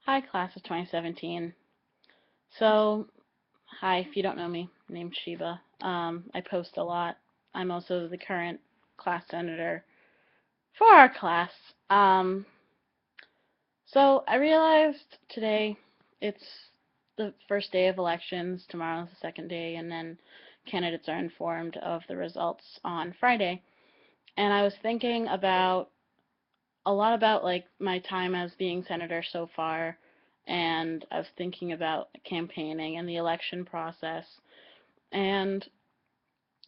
Hi, class of 2017. So, hi, if you don't know me, my name's Sheba. I post a lot. I'm also the current class senator for our class. Um, so I realized today it's the first day of elections, tomorrow's the second day, and then candidates are informed of the results on Friday. And I was thinking about a lot about like my time as being senator so far, and I was thinking about campaigning and the election process, and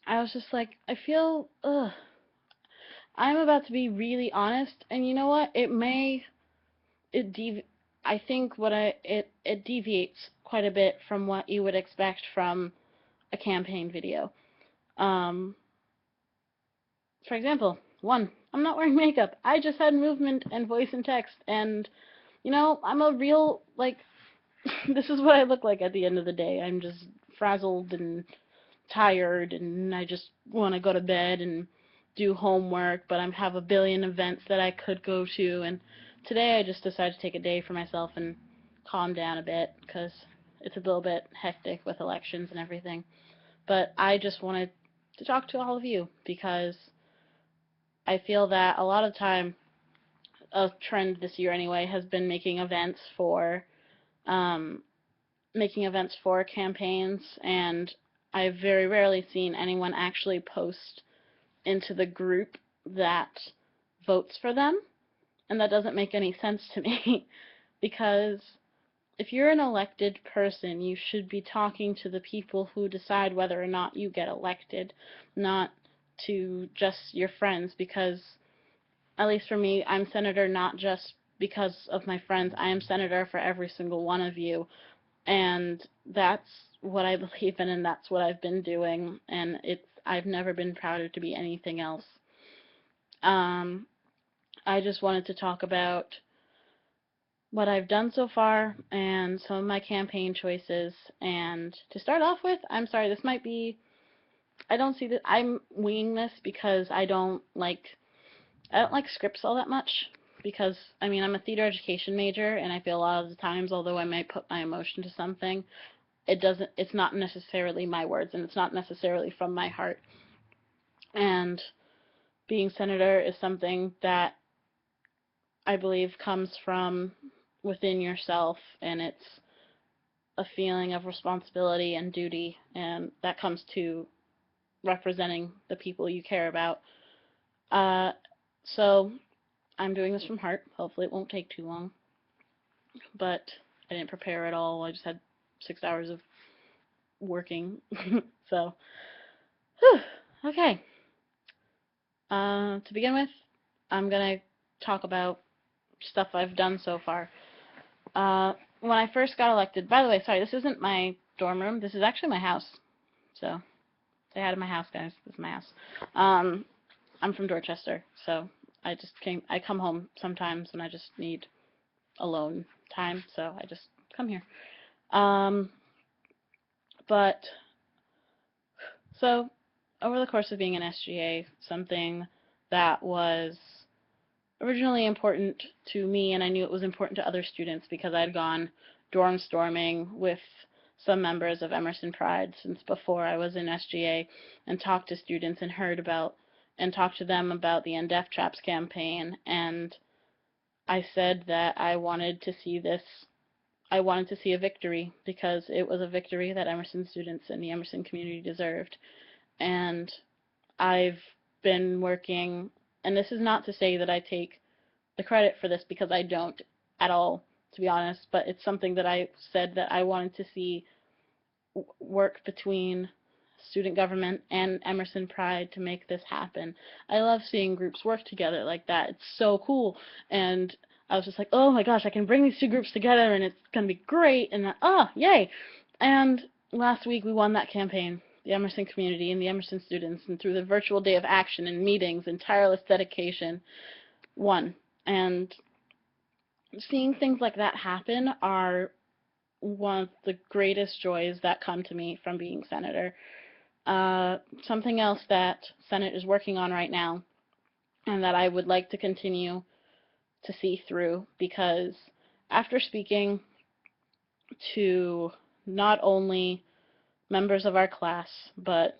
I was just like, I feel, I'm about to be really honest, and you know what? It dev, I think it deviates quite a bit from what you would expect from a campaign video. Um, for example, one, I'm not wearing makeup. I just had movement and voice and text, and I'm a real like this is what I look like at the end of the day. I'm just frazzled and tired, and I just want to go to bed and do homework, but I have a billion events that I could go to, and today I just decided to take a day for myself and calm down a bit because it's a little bit hectic with elections and everything. But I just wanted to talk to all of you because I feel that a lot of time, a trend this year anyway, has been um, making events for campaigns, and I've very rarely seen anyone actually post into the group that votes for them, and that doesn't make any sense to me because if you're an elected person, you should be talking to the people who decide whether or not you get elected, not to just your friends, because at least for me, I'm senator not just because of my friends. I am senator for every single one of you, and that's what I believe in, and that's what I've been doing, and I've never been prouder to be anything else. Um, I just wanted to talk about what I've done so far and some of my campaign choices. And to start off with, I'm sorry, this might be, I don't see that, I'm winging this because I don't like scripts all that much because, I mean, I'm a theater education major, and I feel a lot of the times, although I might put my emotion to something, it's not necessarily my words, and it's not necessarily from my heart. And being senator is something that I believe comes from within yourself, and it's a feeling of responsibility and duty, and that comes to representing the people you care about. Uh, so I'm doing this from heart. Hopefully it won't take too long, but I didn't prepare at all. I just had 6 hours of working. So, whew, okay. To begin with, I'm gonna talk about stuff I've done so far. When I first got elected, by the way, sorry, this isn't my dorm room. This is actually my house. So, say hi to my house, guys. This is my house. Um, I'm from Dorchester, so I come home sometimes when I just need alone time, so I just come here. Um, but, so, over the course of being an SGA, something that was originally important to me, and I knew it was important to other students because I'd gone dorm storming with some members of Emerson Pride since before I was in SGA, and talked to students and talked to them about the End Death Traps campaign, and I said that I wanted to see a victory because it was a victory that Emerson students and the Emerson community deserved. And I've been working, and this is not to say that I take the credit for this because I don't at all, to be honest, but it's something that I said that I wanted to see work between student government and Emerson Pride to make this happen. I love seeing groups work together like that. It's so cool. And I was just like, oh my gosh, I can bring these two groups together and it's going to be great. And yay. And last week we won that campaign. The Emerson community and the Emerson students, and through the virtual day of action and meetings and tireless dedication, won. And seeing things like that happen are one of the greatest joys that come to me from being senator. Something else that Senate is working on right now, and that I would like to continue to see through, because after speaking to not only members of our class, but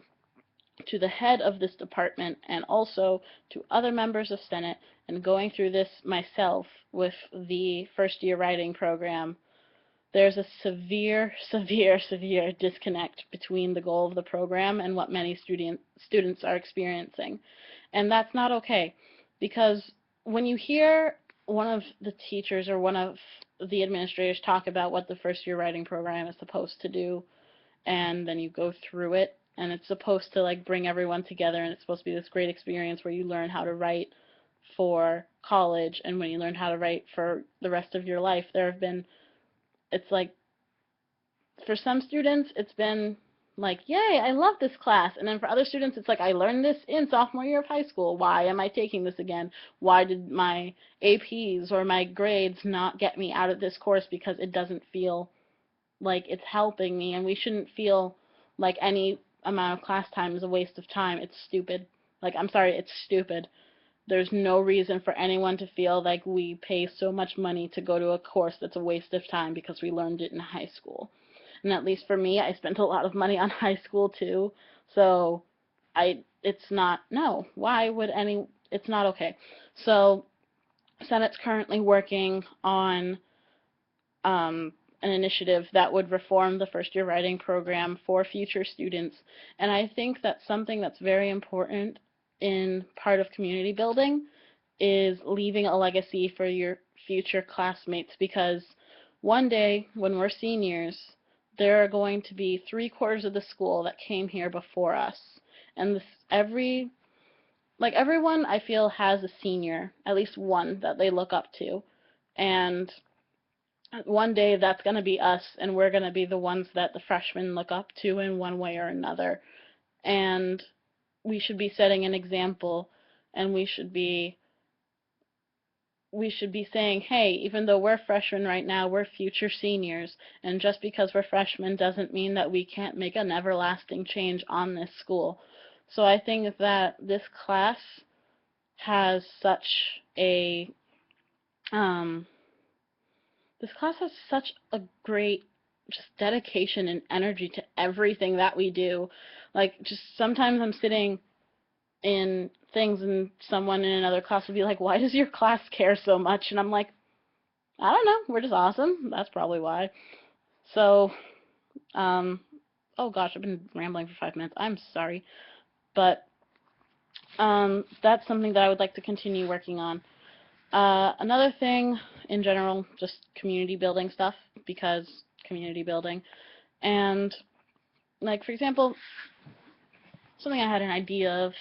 to the head of this department and also to other members of Senate, and going through this myself with the first year writing program, there's a severe, severe, severe disconnect between the goal of the program and what many students are experiencing. And that's not okay, because when you hear one of the teachers or one of the administrators talk about what the first year writing program is supposed to do, and then you go through it, and it's supposed to like bring everyone together, and it's supposed to be this great experience where you learn how to write for college, and when you learn how to write for the rest of your life, it's like, for some students, it's been like, yay, I love this class. And then for other students, it's like, I learned this in sophomore year of high school. Why am I taking this again? Why did my APs or my grades not get me out of this course? Because it doesn't feel like it's helping me, and we shouldn't feel like any amount of class time is a waste of time. It's stupid. Like, I'm sorry, it's stupid. There's no reason for anyone to feel like we pay so much money to go to a course that's a waste of time because we learned it in high school. And at least for me, I spent a lot of money on high school too. So it's not, no, why would it's not okay. So Senate's currently working on an initiative that would reform the first year writing program for future students. And I think that's something that's very important in part of community building, is leaving a legacy for your future classmates, because one day when we're seniors, there are going to be 3/4 of the school that came here before us. And everyone I feel has a senior, at least one that they look up to. And one day that's going to be us, and we're going to be the ones that the freshmen look up to in one way or another. And we should be setting an example, and we should be saying, hey, even though we're freshmen right now, we're future seniors, and just because we're freshmen doesn't mean that we can't make an everlasting change on this school. So I think that this class has such a great just dedication and energy to everything that we do. Like, just sometimes I'm sitting in things and someone in another class will be like, why does your class care so much? And I'm like, I don't know, we're just awesome. That's probably why. So, oh gosh, I've been rambling for 5 minutes. I'm sorry. But that's something that I would like to continue working on. Another thing in general, just community building stuff, because community building. And, like, for example, something I had an idea of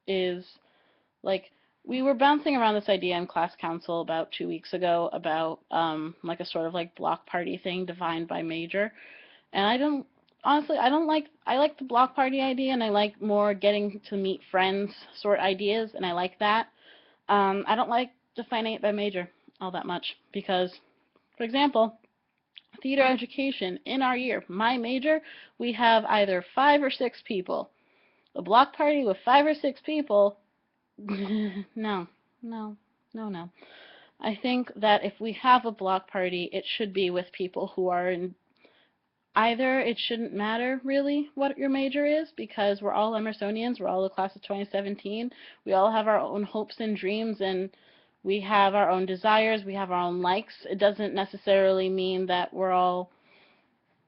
is, like, we were bouncing around this idea in class council about 2 weeks ago about, like, a sort of, like, block party thing defined by major. And I like the block party idea, and I like more getting to meet friends sort ideas, and I like that. I don't like defining it by major all that much, because, for example, theater education in our year, my major, we have either 5 or 6 people. A block party with 5 or 6 people, no, no, no, no. I think that if we have a block party, it should be with people who are in either. It shouldn't matter really what your major is, because we're all Emersonians, we're all the class of 2017. We all have our own hopes and dreams, and we have our own desires, we have our own likes. It doesn't necessarily mean that we're all,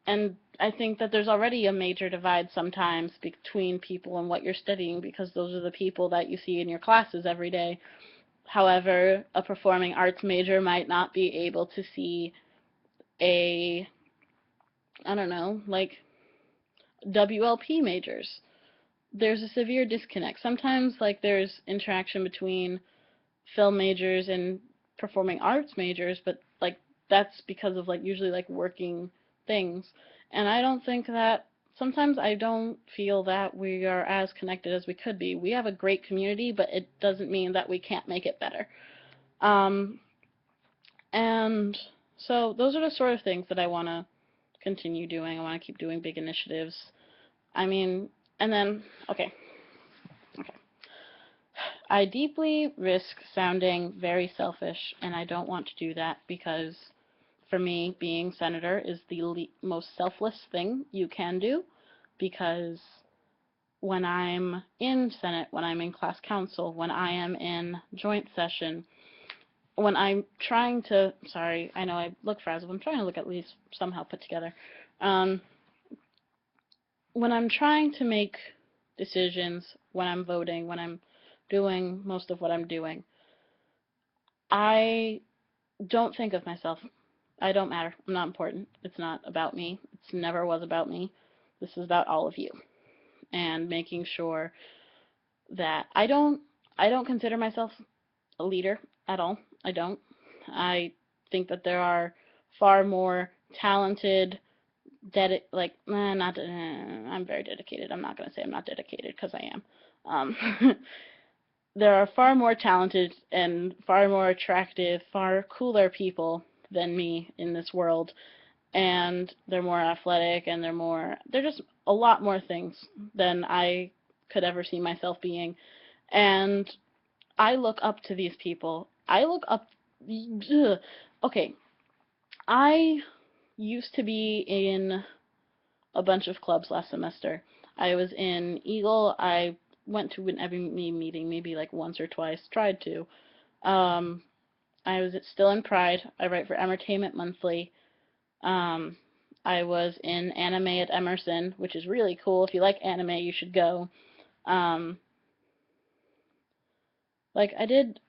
and I think that there's already a major divide sometimes between people and what you're studying, because those are the people that you see in your classes every day. However, a performing arts major might not be able to see a, I don't know, like WLP majors. There's a severe disconnect. Sometimes, like, there's interaction between film majors and performing arts majors, but, like, that's because of, like, usually, like, working things. And I don't think that, sometimes I don't feel that we are as connected as we could be. We have a great community, but it doesn't mean that we can't make it better. And so those are the sort of things that I want to continue doing. I want to keep doing big initiatives. I mean, and then, okay. I deeply risk sounding very selfish, and I don't want to do that, because for me, being senator is the most selfless thing you can do, because when I'm in Senate, when I'm in class council, when I am in joint session, when I'm trying to, sorry, I know I look frazzled, I'm trying to look at least somehow put together. When I'm trying to make decisions, when I'm voting, when I'm doing most of what I'm doing, I don't think of myself. I don't matter. I'm not important. It's not about me. It never was about me. This is about all of you, and making sure that I don't consider myself a leader at all. I don't. I think that there are far more talented, I'm very dedicated. I'm not going to say I'm not dedicated, because I am. There are far more talented and far more attractive, far cooler people than me in this world, and they're more athletic, and they're just a lot more things than I could ever see myself being. And I look up to these people. Okay, I used to be in a bunch of clubs last semester. I was in Eagle. I went to an every meeting maybe like once or twice, tried to. I was still in Pride. I write for Entertainment Monthly. I was in anime at Emerson, which is really cool. If you like anime, you should go. I did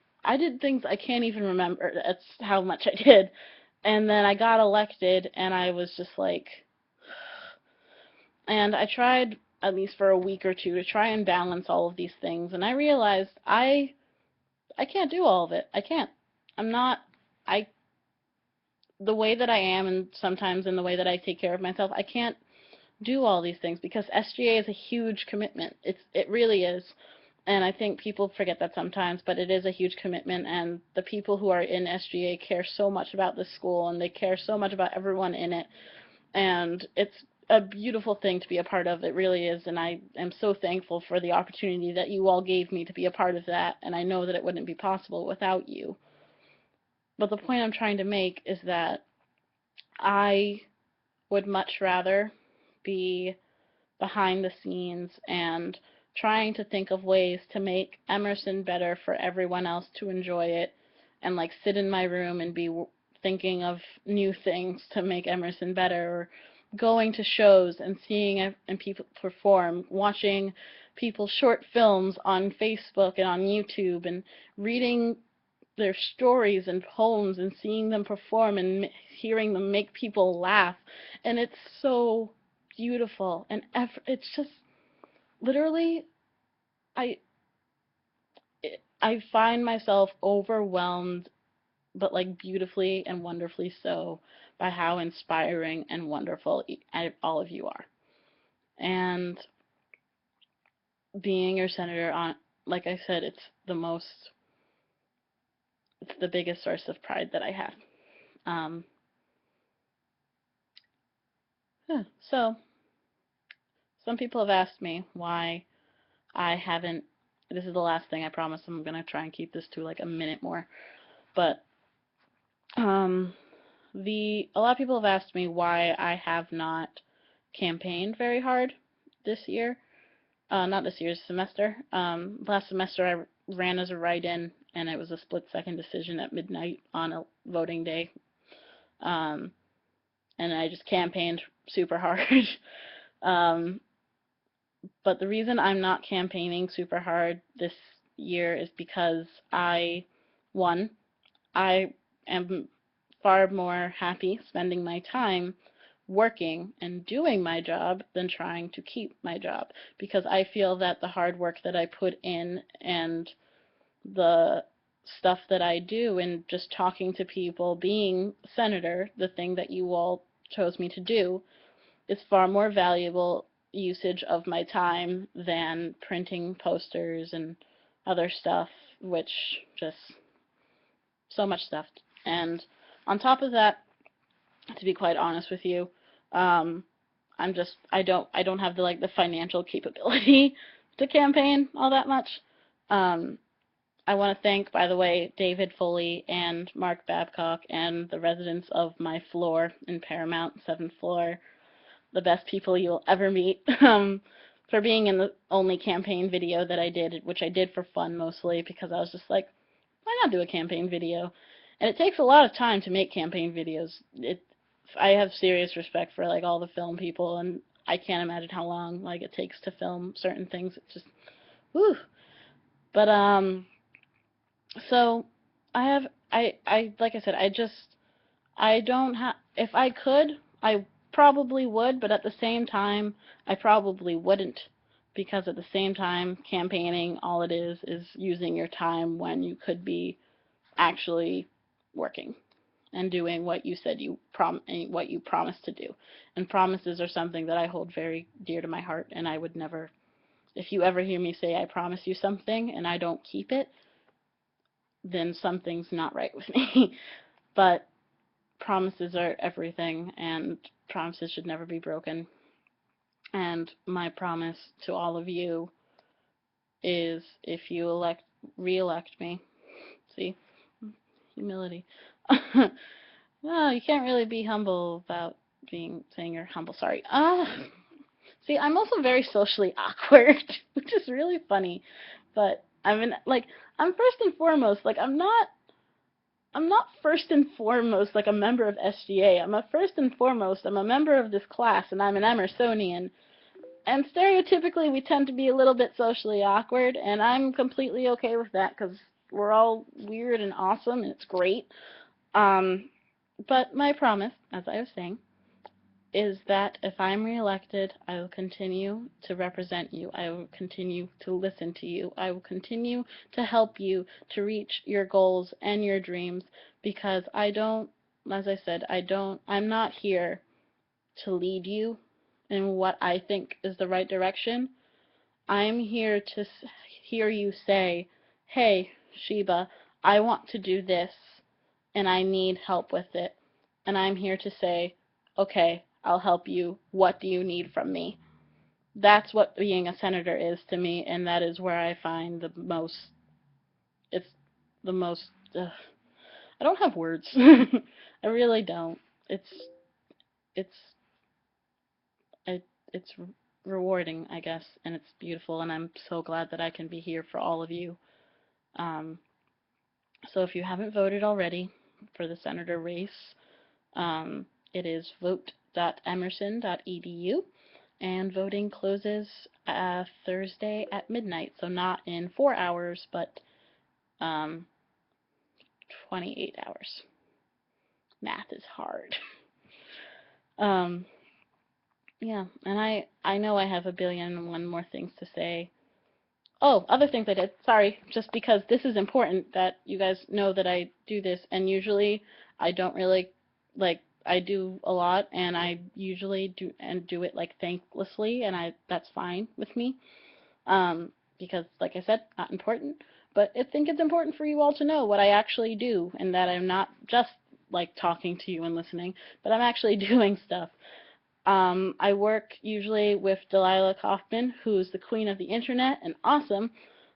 things I can't even remember. That's how much I did. And then I got elected, and I was just like, and I tried at least for a week or two to try and balance all of these things, and I realized I can't do all of it. I can't. I'm not. I The way that I am, and sometimes in the way that I take care of myself, I can't do all these things, because SGA is a huge commitment. It really is. And I think people forget that sometimes, but it is a huge commitment, and the people who are in SGA care so much about this school, and they care so much about everyone in it, and it's a beautiful thing to be a part of. It really is, and I am so thankful for the opportunity that you all gave me to be a part of that, and I know that it wouldn't be possible without you. But the point I'm trying to make is that I would much rather be behind the scenes and trying to think of ways to make Emerson better for everyone else to enjoy it, and sit in my room and be thinking of new things to make Emerson better, or going to shows and seeing and people perform, watching people's short films on Facebook and on YouTube, and reading their stories and poems and seeing them perform and hearing them make people laugh. And it's so beautiful, and it's just literally, I find myself overwhelmed, but beautifully and wonderfully so, by how inspiring and wonderful all of you are. And being your senator, like I said, it's the biggest source of pride that I have. So some people have asked me why I haven't. This is the last thing, I promise. I'm gonna try and keep this to a minute more. But a lot of people have asked me why I have not campaigned very hard this year. Not this year's semester. Last semester I ran as a write-in, and it was a split-second decision at midnight on a voting day. And I just campaigned super hard. But the reason I'm not campaigning super hard this year is because I am far more happy spending my time working and doing my job than trying to keep my job, because I feel that the hard work that I put in and the stuff that I do and just talking to people, being senator, the thing that you all chose me to do, is far more valuable usage of my time than printing posters and other stuff, which just so much stuff. And on top of that, to be quite honest with you, I don't have the financial capability to campaign all that much. I want to thank, by the way, David Foley and Mark Babcock and the residents of my floor in Paramount, 7th floor, the best people you'll ever meet, for being in the only campaign video that I did, which I did for fun mostly because I was just like, why not do a campaign video? And it takes a lot of time to make campaign videos. I have serious respect for like all the film people, and I can't imagine how long like it takes to film certain things. It's just, whew. But so I like I said, I don't have. If I could, I probably would, but at the same time, I probably wouldn't, because at the same time, campaigning, all it is using your time when you could be actually working and doing what you said what you promised to do. And promises are something that I hold very dear to my heart, and I would never, if you ever hear me say I promise you something and I don't keep it, then something's not right with me. But promises are everything, and promises should never be broken. And my promise to all of you is, if you re-elect me, see, humility. No, you can't really be humble about saying you're humble. Sorry. See, I'm also very socially awkward, which is really funny. But I'm first and foremost, like, I'm not first and foremost like a member of SGA. I'm a member of this class, and I'm an Emersonian. And stereotypically, we tend to be a little bit socially awkward, and I'm completely okay with that because we're all weird and awesome, and it's great. But my promise, as I was saying, is that if I'm reelected, I will continue to represent you. I will continue to listen to you. I will continue to help you to reach your goals and your dreams, because as I said, I'm not here to lead you in what I think is the right direction. I'm here to hear you say, hey, Sheba, I want to do this, and I need help with it. And I'm here to say, okay, I'll help you. What do you need from me? That's what being a senator is to me, and that is where I find it's the most, I don't have words. I really don't. It's, it's, it's rewarding, I guess, and it's beautiful, and I'm so glad that I can be here for all of you. So if you haven't voted already for the senator race, it is vote.emerson.edu, and voting closes Thursday at midnight, so not in 4 hours, but 28 hours. Math is hard. Yeah, and I know I have a billion and one more things to say. Oh, other things I did. Sorry, just because this is important that you guys know that I do this, and usually I don't really, I do a lot, and I usually do it like thanklessly, and that's fine with me, because like I said, not important, but I think it's important for you all to know what I actually do, and that I'm not just like talking to you and listening, but I'm actually doing stuff. I work usually with Delilah Kaufman, who's the queen of the internet and awesome.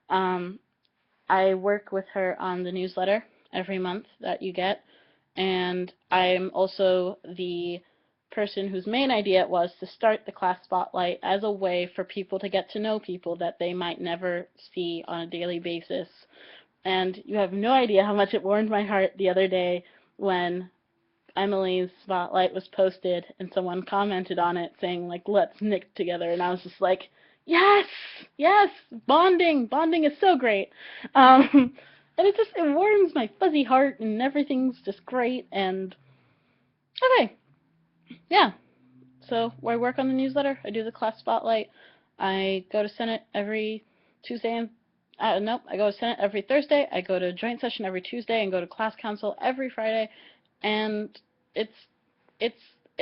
I work with her on the newsletter every month that you get, and I'm also the person whose main idea it was to start the class spotlight as a way for people to get to know people that they might never see on a daily basis. And you have no idea how much it warmed my heart the other day when Emily's spotlight was posted and someone commented on it saying, like, let's knit together, and I was just like, yes, yes, bonding is so great. And it warms my fuzzy heart, and everything's just great. And okay, yeah, so I work on the newsletter, I do the class spotlight, I go to Senate every Tuesday and nope, I go to Senate every Thursday, I go to joint session every Tuesday, and go to class council every Friday. And it's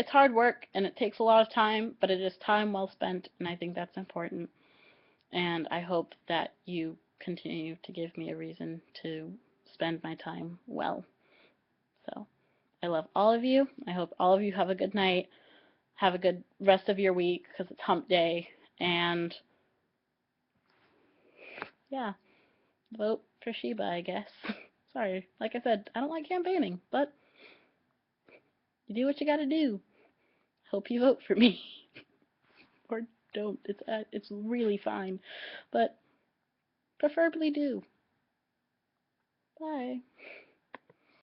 hard work, and it takes a lot of time, but it is time well spent, and I think that's important. And I hope that you continue to give me a reason to spend my time well. So I love all of you. I hope all of you have a good night. Have a good rest of your week, because it's hump day. And yeah, vote. for Sheba, I guess. Sorry, like I said, I don't like campaigning, but you do what you gotta do. Hope you vote for me. Or don't. It's really fine. But preferably do. Bye.